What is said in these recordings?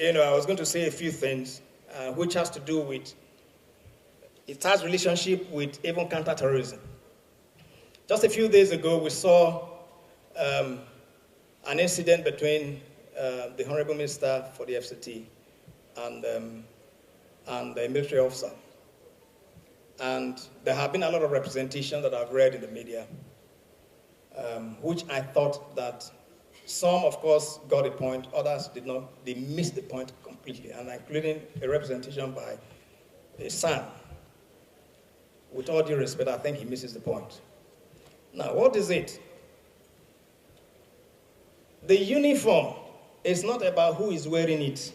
I was going to say a few things, which has to do with, it has relationship with even counterterrorism. Just a few days ago, we saw an incident between the Honorable Minister for the FCT and the military officer. And there have been a lot of representation that I've read in the media, which I thought that some, of course, got a point, others did not. They missed the point completely, and including a representation by a son. With all due respect, I think he misses the point. Now, what is it? The uniform is not about who is wearing it.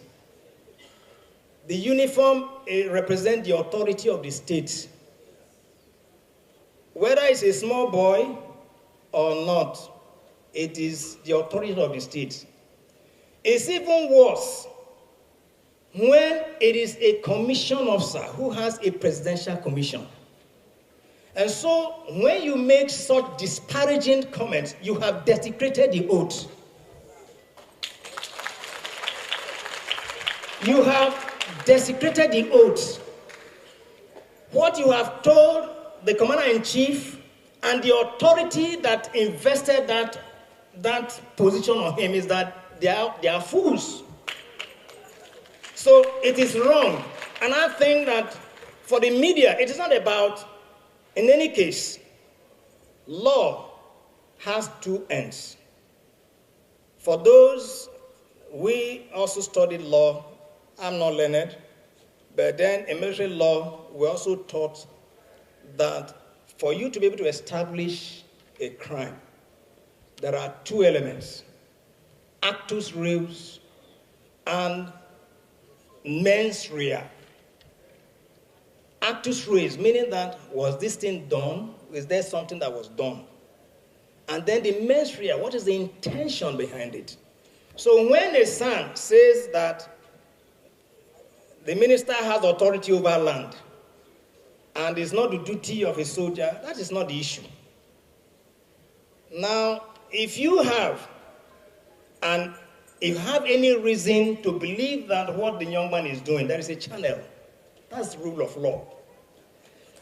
The uniform represents the authority of the state. Whether it's a small boy or not, it is the authority of the state. It's even worse when it is a commission officer who has a presidential commission. And so, when you make such disparaging comments, you have desecrated the oath. You have desecrated the oath. What you have told the commander-in-chief and the authority that invested that position on him is that they are fools. So it is wrong. And I think that for the media, it is not about, in any case, law has two ends. For those, we also studied law. I'm not learned, but then in military law, we also taught that for you to be able to establish a crime, there are two elements: actus reus and mens rea. Actus reus, meaning that, was this thing done? Is there something that was done? And then the mens rea, what is the intention behind it? So when a son says that the minister has authority over land and it's not the duty of a soldier, that is not the issue. Now, if you have any reason to believe that what the young man is doing, there is a channel. That's the rule of law.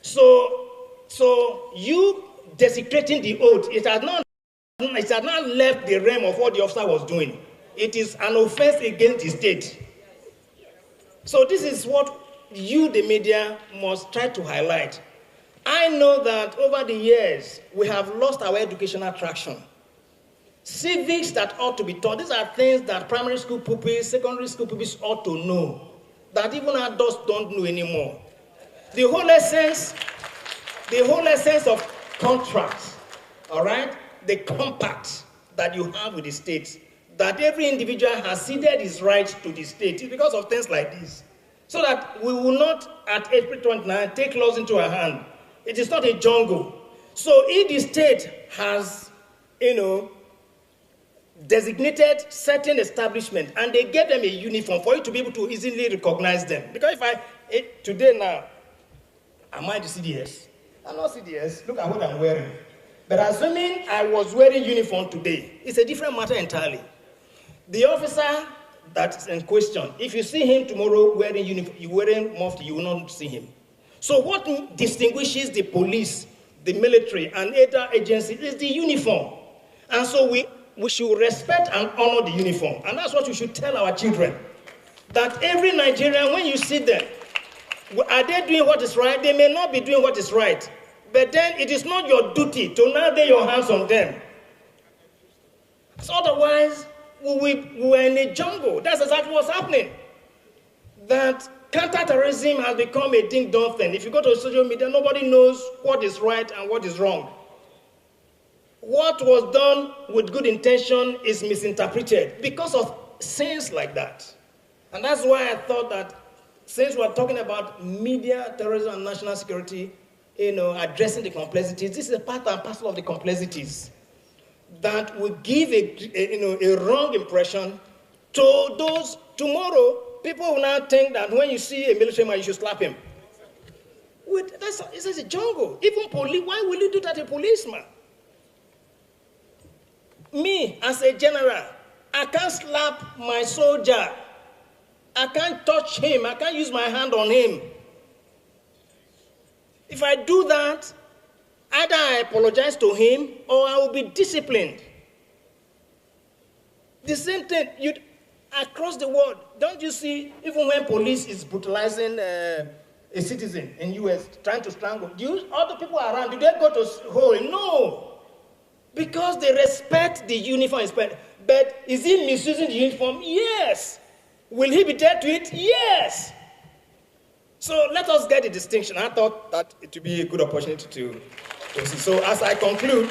So you desecrating the oath, it has not left the realm of what the officer was doing. It is an offense against the state. So this is what you, the media, must try to highlight. I know that over the years, we have lost our educational traction. Civics that ought to be taught, these are things that primary school pupils, secondary school pupils ought to know, that even adults don't know anymore. The whole essence of contracts, all right, the compact that you have with the state, that every individual has ceded his rights to the state, is because of things like this. So that we will not, at April 29, take laws into our hand. It is not a jungle. So if the state has, designated certain establishment and they get them a uniform for you to be able to easily recognize them. Because today now, am I the CDS? I'm not CDS. Look at what I'm wearing. But assuming I was wearing uniform today, it's a different matter entirely. The officer that's in question, if you see him tomorrow wearing uniform, you wearing mufti, you will not see him. So what distinguishes the police, the military, and other agencies is the uniform. And so we should respect and honor the uniform. And that's what we should tell our children. That every Nigerian, when you see them, are they doing what is right? They may not be doing what is right. But then it is not your duty to now lay your hands on them. So otherwise, we're in a jungle. That's exactly what's happening. That counterterrorism has become a ding-dong thing. If you go to social media, nobody knows what is right and what is wrong. What was done with good intention is misinterpreted because of sins like that. And that's why I thought that since we're talking about media, terrorism, and national security, addressing the complexities, this is a part and parcel of the complexities that will give a wrong impression to those tomorrow. People will now think that when you see a military man, you should slap him. It's a jungle. Even police, why will you do that to a policeman? Me, as a general, I can't slap my soldier I can't touch him. I can't use my hand on him. If I do that, either I apologize to him or I will be disciplined. The same thing across the world. Don't you see, even when police is brutalizing a citizen in US, trying to strangle, other people around, do they go to hold? No. Because they respect the uniform. But is he misusing the uniform? Yes. Will he be dead to it? Yes. So let us get the distinction. I thought that it would be a good opportunity to see. So as I conclude,